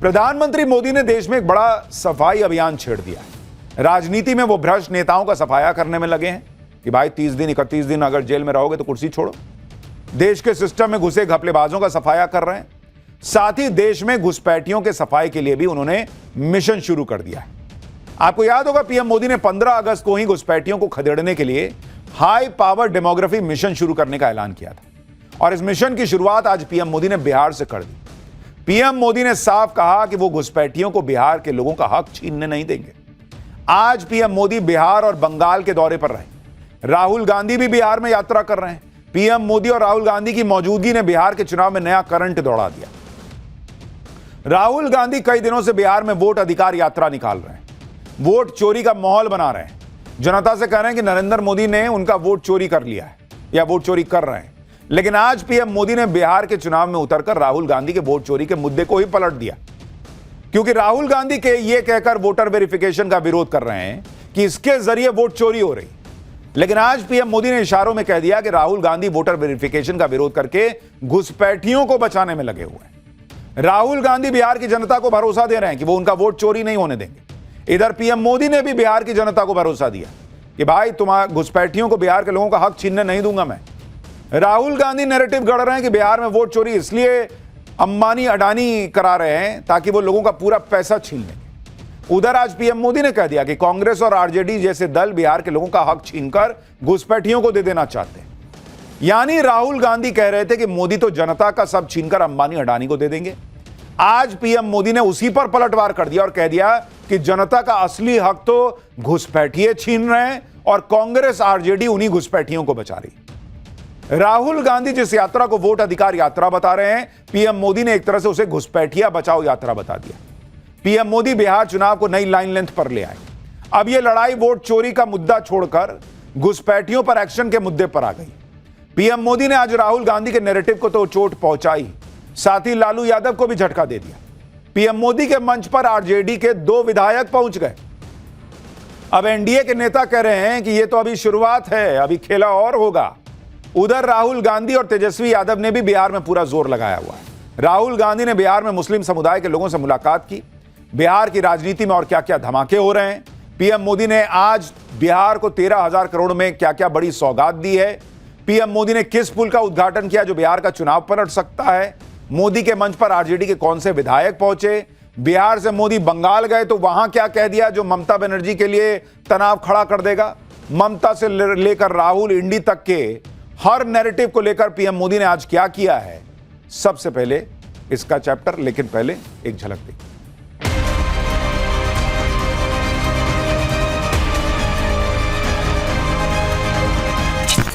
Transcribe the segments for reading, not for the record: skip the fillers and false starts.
प्रधानमंत्री मोदी ने देश में एक बड़ा सफाई अभियान छेड़ दिया है। राजनीति में वो भ्रष्ट नेताओं का सफाया करने में लगे हैं कि भाई 30 दिन 31 दिन अगर जेल में रहोगे तो कुर्सी छोड़ो। देश के सिस्टम में घुसे घपलेबाजों का सफाया कर रहे हैं। साथ ही देश में घुसपैठियों के सफाई के लिए भी उन्होंने मिशन शुरू कर दिया है। आपको याद होगा पीएम मोदी ने 15 अगस्त को ही घुसपैठियों को खदेड़ने के लिए हाई पावर डेमोग्राफी मिशन शुरू करने का ऐलान किया था और इस मिशन की शुरुआत आज पीएम मोदी ने बिहार से कर दी। पीएम मोदी ने साफ कहा कि वो घुसपैठियों को बिहार के लोगों का हक छीनने नहीं देंगे। आज पीएम मोदी बिहार और बंगाल के दौरे पर रहे। राहुल गांधी भी बिहार में यात्रा कर रहे हैं। पीएम मोदी और राहुल गांधी की मौजूदगी ने बिहार के चुनाव में नया करंट दौड़ा दिया। राहुल गांधी कई दिनों से बिहार में वोट अधिकार यात्रा निकाल रहे हैं, वोट चोरी का माहौल बना रहे हैं, जनता से कह रहे हैं कि नरेंद्र मोदी ने उनका वोट चोरी कर लिया है या वोट चोरी कर रहे हैं। लेकिन आज पीएम मोदी ने बिहार के चुनाव में उतरकर राहुल गांधी के वोट चोरी के मुद्दे को ही पलट दिया, क्योंकि राहुल गांधी के ये कहकर वोटर वेरिफिकेशन का विरोध कर रहे हैं कि इसके जरिए वोट चोरी हो रही। लेकिन आज पीएम मोदी ने इशारों में कह दिया कि राहुल गांधी वोटर वेरिफिकेशन का विरोध करके घुसपैठियों को बचाने में लगे हुए हैं। राहुल गांधी बिहार की जनता को भरोसा दे रहे हैं कि वो उनका वोट चोरी नहीं होने देंगे। इधर पीएम मोदी ने भी बिहार की जनता को भरोसा दिया कि भाई तुम्हारे घुसपैठियों को बिहार के लोगों का हक छीनने नहीं दूंगा मैं। राहुल गांधी नैरेटिव गढ़ रहे हैं कि बिहार में वोट चोरी इसलिए अंबानी अडानी करा रहे हैं ताकि वो लोगों का पूरा पैसा छीन लेंगे। उधर आज पीएम मोदी ने कह दिया कि कांग्रेस और आरजेडी जैसे दल बिहार के लोगों का हक छीनकर घुसपैठियों को दे देना चाहते हैं। यानी राहुल गांधी कह रहे थे कि मोदी तो जनता का सब छीनकर अंबानी अडानी को दे देंगे। आज पीएम मोदी ने उसी पर पलटवार कर दिया और कह दिया कि जनता का असली हक तो घुसपैठिए छीन रहे हैं और कांग्रेस आरजेडी उन्हीं घुसपैठियों को बचा रही। राहुल गांधी जिस यात्रा को वोट अधिकार यात्रा बता रहे हैं, पीएम मोदी ने एक तरह से उसे घुसपैठिया बचाओ यात्रा बता दिया। पीएम मोदी बिहार चुनाव को नई लाइन लेंथ पर ले आए। अब यह लड़ाई वोट चोरी का मुद्दा छोड़कर घुसपैठियों पर एक्शन के मुद्दे पर आ गई। पीएम मोदी ने आज राहुल गांधी के नैरेटिव को तो चोट पहुंचाई, साथ ही लालू यादव को भी झटका दे दिया। पीएम मोदी के मंच पर आरजेडी के 2 विधायक पहुंच गए। अब एनडीए के नेता कह रहे हैं कि यह तो अभी शुरुआत है, अभी खेला और होगा। उधर राहुल गांधी और तेजस्वी यादव ने भी बिहार में पूरा जोर लगाया हुआ है। राहुल गांधी ने बिहार में मुस्लिम समुदाय के लोगों से मुलाकात की। बिहार की राजनीति में और क्या क्या धमाके हो रहे हैं। पीएम मोदी ने आज बिहार को 13,000 करोड़ में क्या क्या बड़ी सौगात दी है। पीएम मोदी ने किस पुल का उद्घाटन किया जो बिहार का चुनाव पलट सकता है। मोदी के मंच पर आरजेडी के कौन से विधायक पहुंचे। बिहार से मोदी बंगाल गए तो वहां क्या कह दिया जो ममता बनर्जी के लिए तनाव खड़ा कर देगा। ममता से लेकर राहुल इंडी तक के हर नैरेटिव को लेकर पीएम मोदी ने आज क्या किया है, सबसे पहले इसका चैप्टर, लेकिन पहले एक झलक देखिए।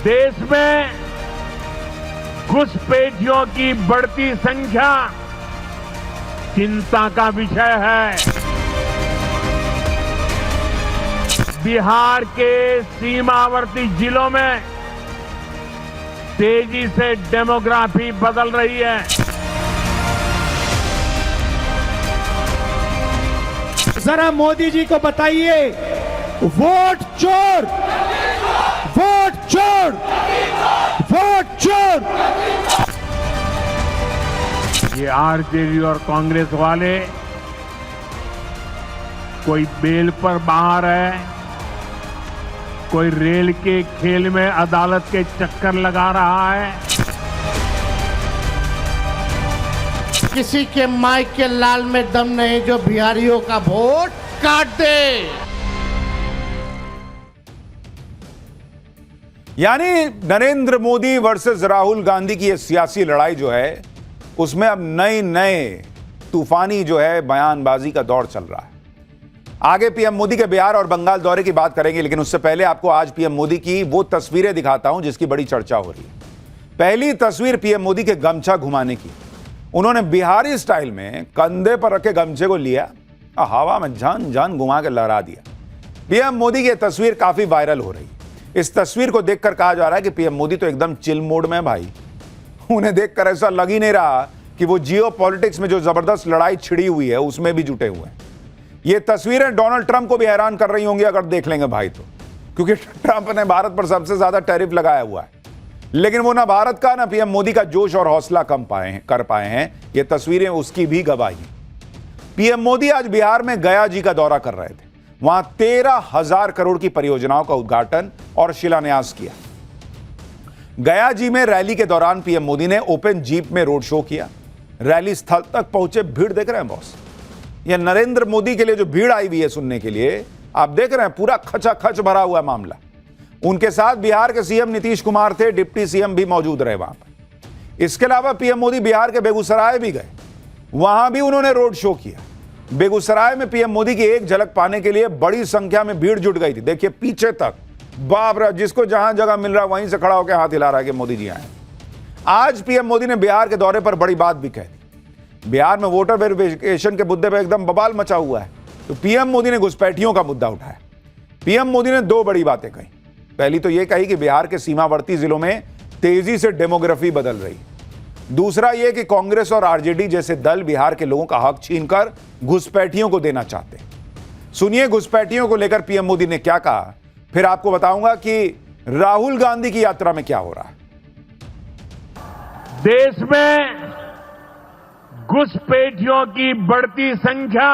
देश में घुसपैठियों की बढ़ती संख्या चिंता का विषय है। बिहार के सीमावर्ती जिलों में तेजी से डेमोग्राफी बदल रही है। जरा मोदी जी को बताइए, वोट चोर, वोट चोर, वोट चोर। ये आरजेडी और कांग्रेस वाले कोई बेल पर बाहर है, कोई रेल के खेल में अदालत के चक्कर लगा रहा है। किसी के माइक के लाल में दम नहीं जो बिहारियों का वोट काट दे। यानी नरेंद्र मोदी वर्सेस राहुल गांधी की यह सियासी लड़ाई जो है उसमें अब नए तूफानी जो है बयानबाजी का दौर चल रहा है। आगे पीएम मोदी के बिहार और बंगाल दौरे की बात करेंगे, लेकिन उससे पहले आपको आज पीएम मोदी की वो तस्वीरें दिखाता हूं जिसकी बड़ी चर्चा हो रही है। पहली तस्वीर पीएम मोदी के गमछा घुमाने की। उन्होंने बिहारी स्टाइल में कंधे पर रखे गमछे को लिया, हवा में जान घुमा के लहरा दिया। पीएम मोदी की तस्वीर काफी वायरल हो रही है। इस तस्वीर को देखकर कहा जा रहा है कि पीएम मोदी तो एकदम चिल मोड में है भाई। उन्हें देखकर ऐसा लग ही नहीं रहा कि वो जियो पॉलिटिक्स में जो जबरदस्त लड़ाई छिड़ी हुई है उसमें भी जुटे हुए हैं। ये तस्वीरें डोनाल्ड ट्रंप को भी हैरान कर रही होंगी अगर देख लेंगे भाई तो, क्योंकि ट्रंप ने भारत पर सबसे ज्यादा टैरिफ लगाया हुआ है, लेकिन वो ना भारत का ना पीएम मोदी का जोश और हौसला कर पाए हैं। ये तस्वीरें उसकी भी गवाही। पीएम मोदी आज बिहार में गया जी का दौरा कर रहे थे। वहां 13,000 करोड़ की परियोजनाओं का उद्घाटन और शिलान्यास किया। गया जी में रैली के दौरान पीएम मोदी ने ओपन जीप में रोड शो किया। रैली स्थल तक पहुंचे, भीड़ देख रहे हैं बॉस। यह नरेंद्र मोदी के लिए जो भीड़ आई हुई है सुनने के लिए, आप देख रहे हैं पूरा खचाखच भरा हुआ मामला। उनके साथ बिहार के सीएम नीतीश कुमार थे, डिप्टी सीएम भी मौजूद रहे वहां पर। इसके अलावा पीएम मोदी बिहार के बेगूसराय भी गए, वहां भी उन्होंने रोड शो किया। बेगूसराय में पीएम मोदी की एक झलक पाने के लिए बड़ी संख्या में भीड़ जुट गई थी। देखिए पीछे तक, बाप रे, जिसको जहां जगह मिल रहा है वहीं से खड़ा होकर हाथ हिला रहा है कि मोदी जी आए। आज पीएम मोदी ने बिहार के दौरे पर बड़ी बात भी कह दी। बिहार में वोटर वेरिफिकेशन के मुद्दे पर एकदम बवाल मचा हुआ है, तो पीएम मोदी ने घुसपैठियों का मुद्दा उठाया। पीएम मोदी ने दो बड़ी बातें कही। पहली तो यह कही कि बिहार के सीमावर्ती जिलों में तेजी से डेमोग्राफी बदल रही है। दूसरा यह कि कांग्रेस और आरजेडी जैसे दल बिहार के लोगों का हक छीनकर घुसपैठियों को देना चाहते हैं। सुनिए घुसपैठियों को लेकर पीएम मोदी ने क्या कहा, फिर आपको बताऊंगा कि राहुल गांधी की यात्रा में क्या हो रहा है। देश में घुसपैठियों की बढ़ती संख्या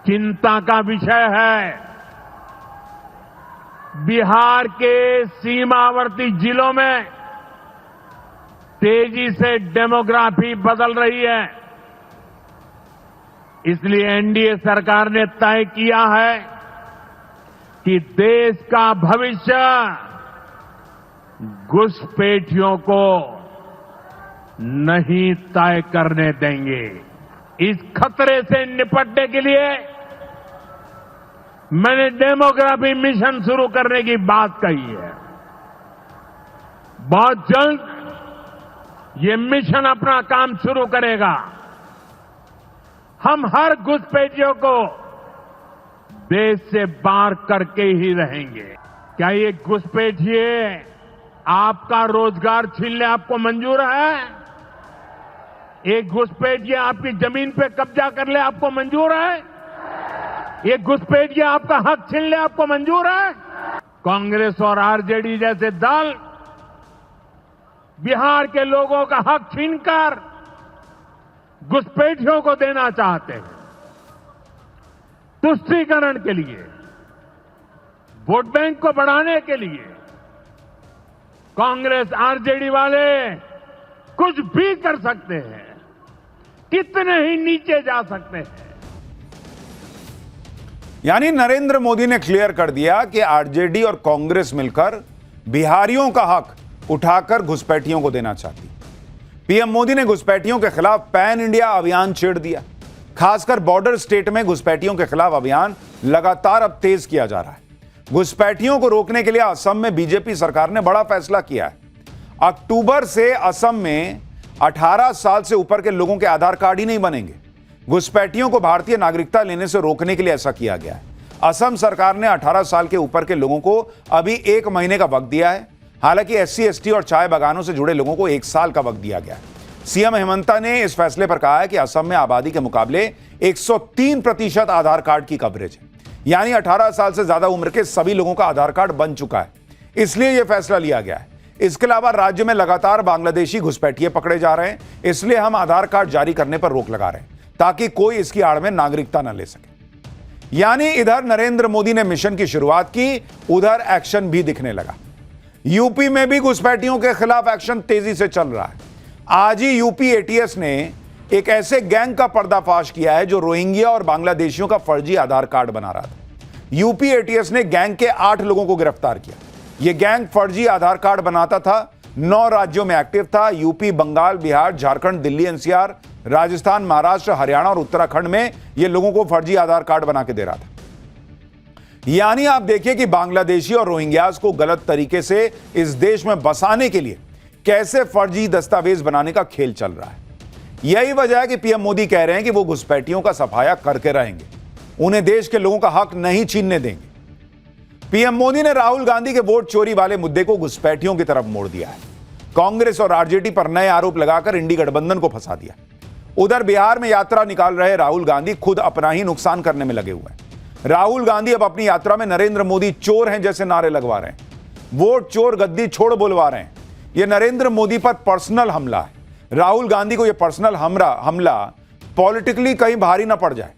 चिंता का विषय है। बिहार के सीमावर्ती जिलों में तेजी से डेमोग्राफी बदल रही है। इसलिए एनडीए सरकार ने तय किया है कि देश का भविष्य घुसपैठियों को नहीं तय करने देंगे। इस खतरे से निपटने के लिए मैंने डेमोग्राफी मिशन शुरू करने की बात कही है। बहुत जल्द ये मिशन अपना काम शुरू करेगा। हम हर घुसपैठियों को देश से बाहर करके ही रहेंगे। क्या ये घुसपैठिए आपका रोजगार छीनने आपको मंजूर है? एक घुसपैठिए आपकी जमीन पे कब्जा कर ले आपको मंजूर है? एक घुसपैठिए आपका हक छीन ले आपको मंजूर है? कांग्रेस और आरजेडी जैसे दल बिहार के लोगों का हक छीनकर घुसपैठियों को देना चाहते हैं। तुष्टीकरण के लिए, वोट बैंक को बढ़ाने के लिए कांग्रेस आरजेडी वाले कुछ भी कर सकते हैं, कितने ही नीचे जा सकते हैं। यानी नरेंद्र मोदी ने क्लियर कर दिया कि आरजेडी और कांग्रेस मिलकर बिहारियों का हक उठाकर घुसपैठियों को देना चाहती। पीएम मोदी ने घुसपैठियों के खिलाफ पैन इंडिया अभियान छेड़ दिया। खासकर बॉर्डर स्टेट में घुसपैठियों के खिलाफ अभियान लगातार अब तेज किया जा रहा है। घुसपैठियों को रोकने के लिए असम में बीजेपी सरकार ने बड़ा फैसला किया है। अक्टूबर से असम में 18 साल से ऊपर के लोगों के आधार कार्ड ही नहीं बनेंगे। घुसपैठियों को भारतीय नागरिकता लेने से रोकने के लिए ऐसा किया गया है। असम सरकार ने 18 साल के ऊपर के लोगों को अभी 1 महीने का वक्त दिया है। हालांकि एससी, एसटी और चाय बागानों से जुड़े लोगों को 1 साल का वक्त दिया गया है। सीएम हेमंता ने इस फैसले पर कहा है कि असम में आबादी के मुकाबले 103% आधार कार्ड की कवरेज है, यानी 18 साल से ज्यादा उम्र के सभी लोगों का आधार कार्ड बन चुका है, इसलिए यह फैसला लिया गया है। इसके अलावा राज्य में लगातार बांग्लादेशी घुसपैठिए पकड़े जा रहे हैं, इसलिए हम आधार कार्ड जारी करने पर रोक लगा रहे हैं ताकि कोई इसकी आड़ में नागरिकता न ले सके। यानी इधर नरेंद्र मोदी ने मिशन की शुरुआत की, उधर एक्शन भी दिखने लगा। यूपी में भी घुसपैठियों के खिलाफ एक्शन तेजी से चल रहा है। आज ही यूपी एटीएस ने एक ऐसे गैंग का पर्दाफाश किया है जो रोहिंग्या और बांग्लादेशियों का फर्जी आधार कार्ड बना रहा था। यूपी एटीएस ने गैंग के 8 लोगों को गिरफ्तार किया। यह गैंग फर्जी आधार कार्ड बनाता था, 9 राज्यों में एक्टिव था। यूपी, बंगाल, बिहार, झारखंड, दिल्ली एनसीआर, राजस्थान, महाराष्ट्र, हरियाणा और उत्तराखंड में यह लोगों को फर्जी आधार कार्ड बना के दे रहा था। यानी आप देखिए कि बांग्लादेशी और रोहिंग्यास को गलत तरीके से इस देश में बसाने के लिए कैसे फर्जी दस्तावेज बनाने का खेल चल रहा है। यही वजह है कि पीएम मोदी कह रहे हैं कि वो घुसपैठियों का सफाया करके रहेंगे, उन्हें देश के लोगों का हक नहीं छीनने देंगे। पीएम मोदी ने राहुल गांधी के वोट चोरी वाले मुद्दे को घुसपैठियों की तरफ मोड़ दिया है। कांग्रेस और आरजेडी पर नए आरोप लगाकर इंडी गठबंधन को फंसा दिया। उधर बिहार में यात्रा निकाल रहे राहुल गांधी खुद अपना ही नुकसान करने में लगे हुए हैं। राहुल गांधी अब अपनी यात्रा में नरेंद्र मोदी चोर हैं जैसे नारे लगवा रहे हैं, वोट चोर गद्दी छोड़ बुलवा रहे हैं। यह नरेंद्र मोदी पर पर्सनल हमला है। राहुल गांधी को यह पर्सनल हमला पॉलिटिकली कहीं भारी ना पड़ जाए,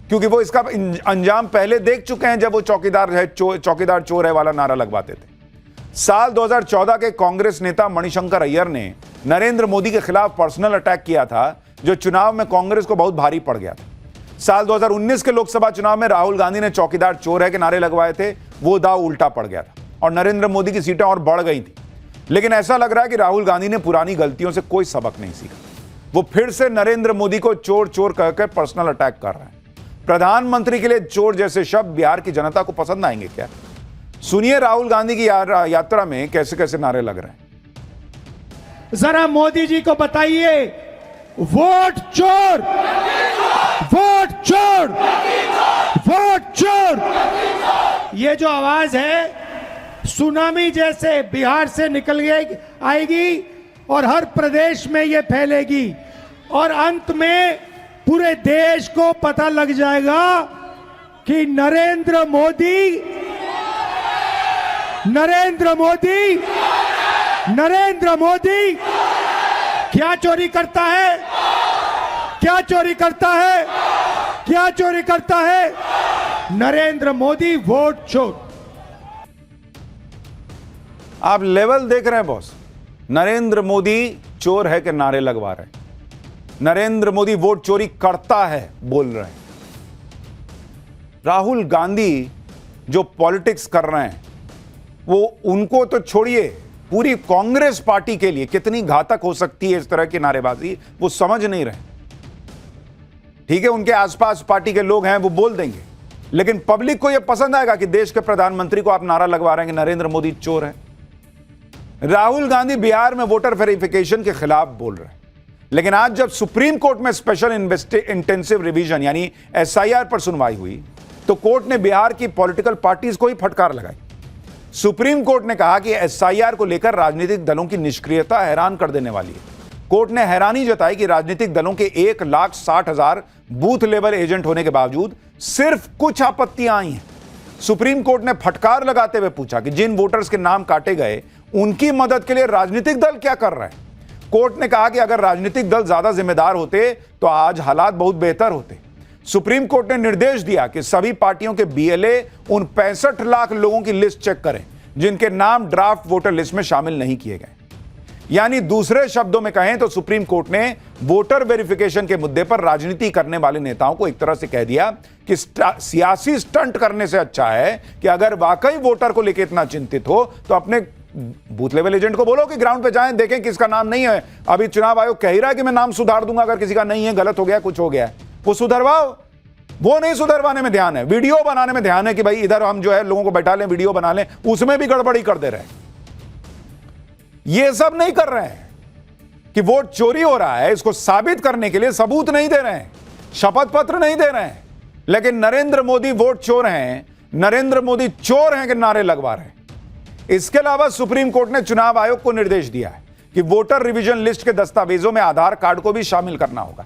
क्योंकि वो इसका अंजाम पहले देख चुके हैं जब वो चौकीदार चोर है वाला नारा लगवाते थे। साल 2014 के कांग्रेस नेता मणिशंकर अय्यर ने नरेंद्र मोदी के खिलाफ पर्सनल अटैक किया था, जो चुनाव में कांग्रेस को बहुत भारी पड़ गया था। साल 2019 के लोकसभा चुनाव में राहुल गांधी ने चौकीदार चोर है के नारे लगवाए थे, वो दाव उल्टा पड़ गया था और नरेंद्र मोदी की सीटें और बढ़ गई थी। लेकिन ऐसा लग रहा है कि राहुल गांधी ने पुरानी गलतियों से कोई सबक नहीं सीखा। वो फिर से नरेंद्र मोदी को चोर चोर कहकर पर्सनल अटैक कर रहे हैं। प्रधानमंत्री के लिए चोर जैसे शब्द बिहार की जनता को पसंद आएंगे क्या? सुनिए राहुल गांधी की यात्रा में कैसे कैसे नारे लग रहे हैं। जरा मोदी जी को बताइए, वोट चोर, वोट चोर, वोट चोर। ये जो आवाज है सुनामी जैसे बिहार से निकल आएगी और हर प्रदेश में ये फैलेगी और अंत में पूरे देश को पता लग जाएगा कि नरेंद्र मोदी क्या चोरी करता है, क्या चोरी करता है, क्या चोरी करता है? नरेंद्र मोदी वोट चोर। आप लेवल देख रहे हैं बॉस। नरेंद्र मोदी चोर है के नारे लगवा रहे हैं, नरेंद्र मोदी वोट चोरी करता है बोल रहे हैं। राहुल गांधी जो पॉलिटिक्स कर रहे हैं वो उनको तो छोड़िए, पूरी कांग्रेस पार्टी के लिए कितनी घातक हो सकती है इस तरह की नारेबाजी, वो समझ नहीं रहे। ठीक है, उनके आसपास पार्टी के लोग हैं वो बोल देंगे, लेकिन पब्लिक को यह पसंद आएगा कि देश के प्रधानमंत्री को आप नारा लगवा रहे हैं कि नरेंद्र मोदी चोर है। राहुल गांधी बिहार में वोटर वेरिफिकेशन के खिलाफ बोल रहे हैं, लेकिन आज जब सुप्रीम कोर्ट में स्पेशल इंटेंसिव रिवीजन यानी एसआईआर पर सुनवाई हुई तो कोर्ट ने बिहार की पॉलिटिकल पार्टीज को ही फटकार लगाई। सुप्रीम कोर्ट ने कहा कि एसआईआर को लेकर राजनीतिक दलों की निष्क्रियता हैरान कर देने वाली है। कोर्ट ने हैरानी जताई कि राजनीतिक दलों के 1,60,000 बूथ लेवल एजेंट होने के बावजूद सिर्फ कुछ आपत्तियां आई हैं। सुप्रीम कोर्ट ने फटकार लगाते हुए पूछा कि जिन वोटर्स के नाम काटे गए उनकी मदद के लिए राजनीतिक दल क्या कर रहे हैं। कोर्ट ने कहा कि अगर राजनीतिक दल ज्यादा जिम्मेदार होते तो आज हालात बहुत बेहतर होते। सुप्रीम कोर्ट ने निर्देश दिया कि सभी पार्टियों के बीएलए उन 65 लाख लोगों की लिस्ट चेक करें जिनके नाम ड्राफ्ट वोटर लिस्ट में शामिल नहीं किए गए। यानी दूसरे शब्दों में कहें तो सुप्रीम कोर्ट ने वोटर वेरिफिकेशन के मुद्दे पर राजनीति करने वाले नेताओं को एक तरह से कह दिया कि सियासी स्टंट करने से अच्छा है कि अगर वाकई वोटर को लेकर इतना चिंतित हो तो अपने बूथ लेवल एजेंट को बोलो कि ग्राउंड पे जाएं, देखें किसका नाम नहीं है। अभी चुनाव आयोग कह ही रहा है कि मैं नाम सुधार दूंगा अगर किसी का नहीं है, गलत हो गया, कुछ हो गया है, वो सुधरवाओ। वो नहीं सुधरवाने में ध्यान है, वीडियो बनाने में ध्यान है कि भाई इधर हम जो है लोगों को बैठा लें, वीडियो बना लें, उसमें भी गड़बड़ी कर दे रहे हैं। ये सब नहीं कर रहे हैं कि वोट चोरी हो रहा है, इसको साबित करने के लिए सबूत नहीं दे रहे हैं, शपथ पत्र नहीं दे रहे हैं, लेकिन नरेंद्र मोदी वोट चोर हैं, नरेंद्र मोदी चोर हैं कि नारे लगवा रहे हैं। इसके अलावा सुप्रीम कोर्ट ने चुनाव आयोग को निर्देश दिया है कि वोटर रिवीजन लिस्ट के दस्तावेजों में आधार कार्ड को भी शामिल करना होगा।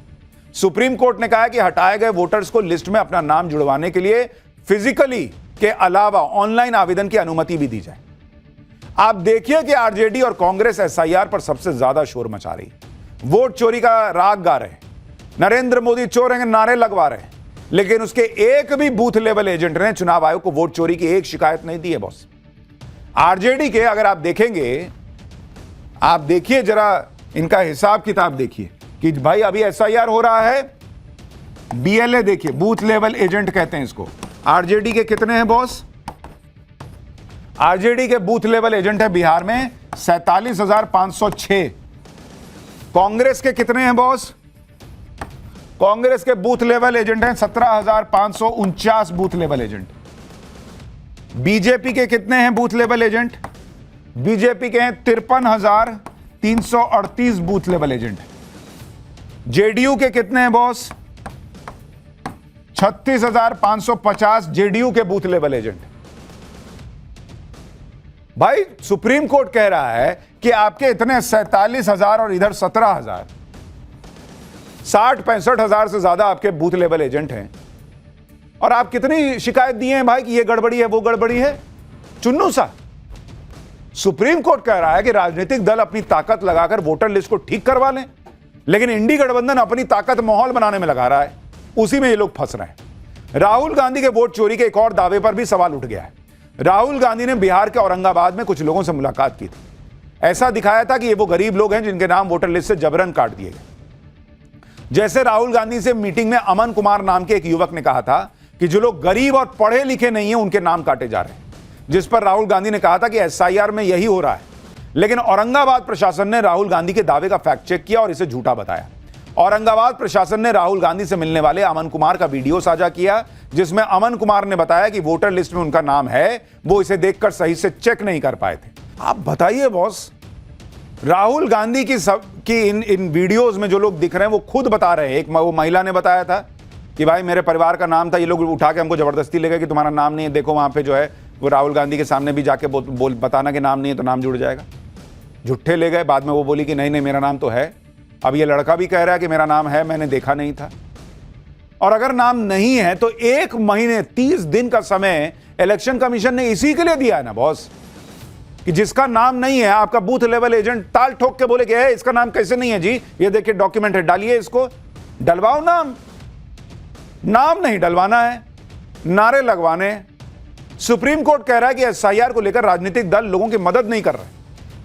सुप्रीम कोर्ट ने कहा है कि हटाए गए वोटर्स को लिस्ट में अपना नाम जुड़वाने के लिए फिजिकली के अलावा ऑनलाइन आवेदन की अनुमति भी दी जाए। आप देखिए कि आरजेडी और कांग्रेस एसआईआर पर सबसे ज्यादा शोर मचा रही है, वोट चोरी का राग गा रहे हैं, नरेंद्र मोदी चोर हैं नारे लगवा रहे हैं, लेकिन उसके एक भी बूथ लेवल एजेंट ने चुनाव आयोग को वोट चोरी की एक शिकायत नहीं दी है। बॉस आरजेडी के अगर आप देखेंगे, आप देखिए जरा इनका हिसाब किताब देखिए कि भाई अभी एसआईआर हो रहा है, बीएलए देखिए, बूथ लेवल एजेंट कहते हैं इसको। आरजेडी के कितने हैं बॉस? आरजेडी के बूथ लेवल एजेंट है बिहार में 47,506। कांग्रेस के कितने हैं बॉस? कांग्रेस के बूथ लेवल एजेंट हैं 17,549 बूथ लेवल एजेंट। बीजेपी के कितने हैं बूथ लेवल एजेंट? बीजेपी के हैं 53,338 बूथ लेवल एजेंट। जेडीयू के कितने हैं बॉस? 36,550 जेडीयू के बूथ लेवल एजेंट। भाई सुप्रीम कोर्ट कह रहा है कि आपके इतने 47,000 और इधर 17,000, 60-65,000 से ज्यादा आपके बूथ लेवल एजेंट हैं, और आप कितनी शिकायत दिए हैं भाई कि ये गड़बड़ी है वो गड़बड़ी है? चुन्नू सा। सुप्रीम कोर्ट कह रहा है कि राजनीतिक दल अपनी ताकत लगाकर वोटर लिस्ट को ठीक करवा लें, लेकिन इंडी गठबंधन अपनी ताकत माहौल बनाने में लगा रहा है, उसी में ये लोग फंस रहे हैं। राहुल गांधी के वोट चोरी के एक और दावे पर भी सवाल उठ गया है। राहुल गांधी ने बिहार के औरंगाबाद में कुछ लोगों से मुलाकात की थी। ऐसा दिखाया था कि ये वो गरीब लोग हैं जिनके नाम वोटर लिस्ट से जबरन काट दिए गए। जैसे राहुल गांधी से मीटिंग में अमन कुमार नाम के एक युवक ने कहा था कि जो लोग गरीब और पढ़े लिखे नहीं हैं उनके नाम काटे जा रहे हैं, जिस पर राहुल गांधी ने कहा था कि एसआईआर में यही हो रहा है। लेकिन औरंगाबाद प्रशासन ने राहुल गांधी के दावे का फैक्ट चेक किया और इसे झूठा बताया। औरंगाबाद प्रशासन ने राहुल गांधी से मिलने वाले अमन कुमार का वीडियो साझा किया, जिसमें अमन कुमार ने बताया कि वोटर लिस्ट में उनका नाम है, वो इसे देखकर सही से चेक नहीं कर पाए थे। आप बताइए बॉस, राहुल गांधी की इन वीडियोस में जो लोग दिख रहे हैं वो खुद बता रहे हैं। एक वो महिला ने बताया था कि भाई मेरे परिवार का नाम था, ये लोग उठा के हमको जबरदस्ती ले गए कि तुम्हारा नाम नहीं है, देखो वहां पे जो है वो राहुल गांधी के सामने भी जाके बताना कि नाम नहीं है तो नाम जुड़ जाएगा। झूठे ले गए। बाद में वो बोली कि नहीं मेरा नाम तो है। अब ये लड़का भी कह रहा है कि मेरा नाम है, मैंने देखा नहीं था। और अगर नाम नहीं है तो 1 महीने 30 दिन का समय इलेक्शन कमीशन ने इसी के लिए दिया है ना बॉस, कि जिसका नाम नहीं है आपका बूथ लेवल एजेंट ताल ठोक के बोले कि इसका नाम कैसे नहीं है जी, ये देखिए डॉक्यूमेंट है, डालिए इसको, डलवाओ नाम नहीं डलवाना है, नारे लगवाने। सुप्रीम कोर्ट कह रहा है कि एसआईआर को लेकर राजनीतिक दल लोगों की मदद नहीं कर रहे,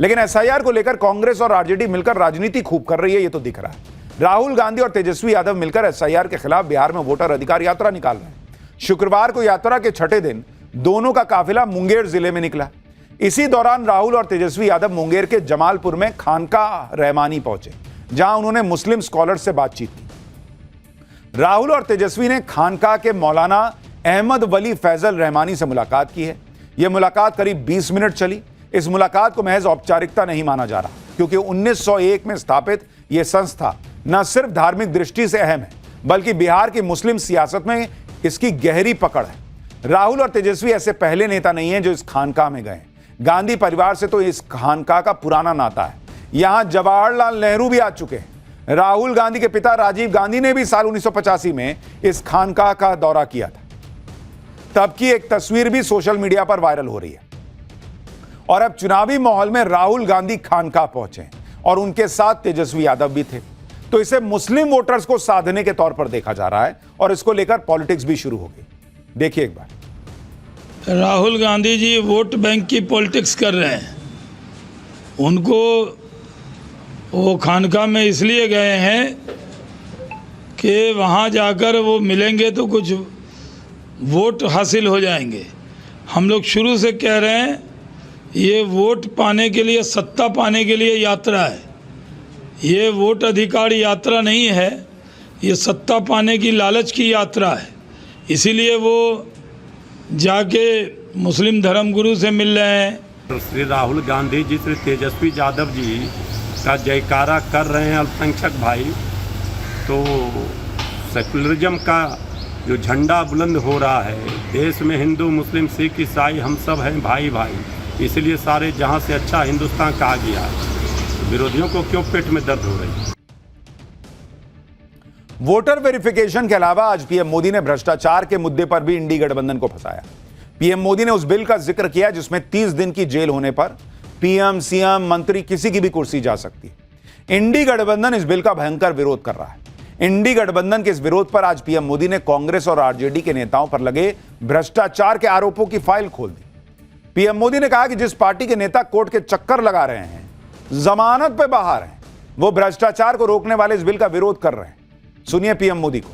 लेकिन एसआईआर को लेकर कांग्रेस और आरजेडी मिलकर राजनीति खूब कर रही है, ये तो दिख रहा है। राहुल गांधी और तेजस्वी यादव मिलकर एसआईआर के खिलाफ बिहार में वोटर अधिकार यात्रा निकाल रहे हैं। शुक्रवार को यात्रा के छठे दिन दोनों का काफिला मुंगेर जिले में निकला। इसी दौरान राहुल और तेजस्वी यादव मुंगेर के जमालपुर में खानकाह रहमानी पहुंचे, जहां उन्होंने मुस्लिम स्कॉलर्स से बातचीत की। राहुल और तेजस्वी ने खानकाह के मौलाना अहमद वली फैजल रहमानी से मुलाकात की है। यह मुलाकात करीब 20 मिनट चली। इस मुलाकात को महज औपचारिकता नहीं माना जा रहा, क्योंकि 1901 में स्थापित यह संस्था न सिर्फ धार्मिक दृष्टि से अहम है, बल्कि बिहार की मुस्लिम सियासत में इसकी गहरी पकड़ है। राहुल और तेजस्वी ऐसे पहले नेता नहीं हैं जो इस खानकाह में गए। गांधी परिवार से तो इस खानकाह का पुराना नाता है। यहां जवाहरलाल नेहरू भी आ चुके हैं। राहुल गांधी के पिता राजीव गांधी ने भी साल 1985 में इस खानकाह का दौरा किया था। तब की एक तस्वीर भी सोशल मीडिया पर वायरल हो रही है। और अब चुनावी माहौल में राहुल गांधी खानकाह पहुंचे और उनके साथ तेजस्वी यादव भी थे, तो इसे मुस्लिम वोटर्स को साधने के तौर पर देखा जा रहा है और इसको लेकर पॉलिटिक्स भी शुरू हो गई। देखिए एक बार। राहुल गांधी जी वोट बैंक की पॉलिटिक्स कर रहे हैं। उनको वो खानकाह में इसलिए गए हैं कि वहाँ जाकर वो मिलेंगे तो कुछ वोट हासिल हो जाएंगे। हम लोग शुरू से कह रहे हैं ये वोट पाने के लिए, सत्ता पाने के लिए यात्रा है। ये वोट अधिकार यात्रा नहीं है, ये सत्ता पाने की लालच की यात्रा है। इसीलिए वो जाके मुस्लिम धर्मगुरु से मिल रहे हैं। श्री राहुल गांधी जी, श्री तेजस्वी यादव जी का जयकारा कर रहे हैं अल्पसंख्यक भाई। तो सेकुलरिज्म का जो झंडा बुलंद हो रहा है, देश में हिंदू मुस्लिम सिख ईसाई हम सब हैं भाई भाई, इसलिए सारे जहां से अच्छा हिंदुस्तान कहा गया। विरोधियों को क्यों पेट में दर्द हो रही है? वोटर वेरिफिकेशन के अलावा आज पीएम मोदी ने भ्रष्टाचार के मुद्दे पर भी इंडी गठबंधन को फंसाया। पीएम मोदी ने उस बिल का जिक्र किया जिसमें 30 दिन की जेल होने पर पीएम, सीएम, मंत्री किसी की भी कुर्सी जा सकती है। इंडी गठबंधन इस बिल का भयंकर विरोध कर रहा है। इंडी गठबंधन के इस विरोध पर आज पीएम मोदी ने कांग्रेस और आरजेडी के नेताओं पर लगे भ्रष्टाचार के आरोपों की फाइल खोल दी। पीएम मोदी ने कहा कि जिस पार्टी के नेता कोर्ट के चक्कर लगा रहे हैं, जमानत पे बाहर हैं, वो भ्रष्टाचार को रोकने वाले इस बिल का विरोध कर रहे हैं। सुनिए पीएम मोदी को।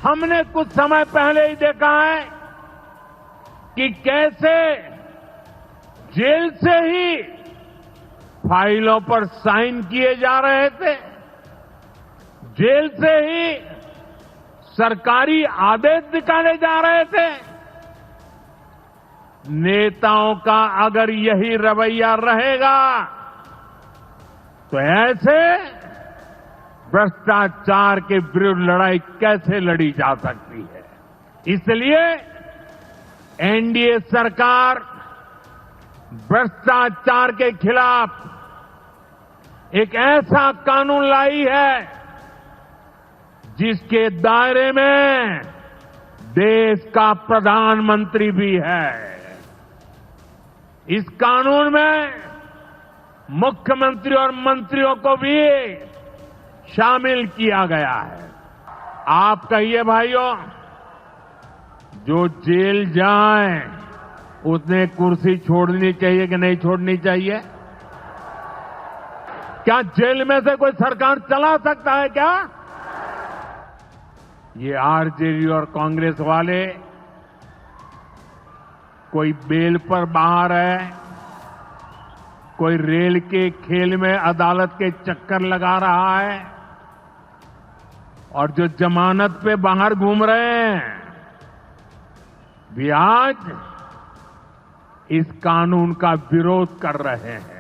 हमने कुछ समय पहले ही देखा है कि कैसे जेल से ही फाइलों पर साइन किए जा रहे थे, जेल से ही सरकारी आदेश निकाले जा रहे थे। नेताओं का अगर यही रवैया रहेगा तो ऐसे भ्रष्टाचार के विरुद्ध लड़ाई कैसे लड़ी जा सकती है? इसलिए एनडीए सरकार भ्रष्टाचार के खिलाफ एक ऐसा कानून लाई है जिसके दायरे में देश का प्रधानमंत्री भी है। इस कानून में मुख्यमंत्री और मंत्रियों को भी शामिल किया गया है। आप कहिए भाइयों, जो जेल जाए उसने कुर्सी छोड़नी चाहिए कि नहीं छोड़नी चाहिए? क्या जेल में से कोई सरकार चला सकता है क्या? ये आरजेडी और कांग्रेस वाले कोई बेल पर बाहर है, कोई रेल के खेल में अदालत के चक्कर लगा रहा है, और जो जमानत पे बाहर घूम रहे हैं भी आज इस कानून का विरोध कर रहे हैं।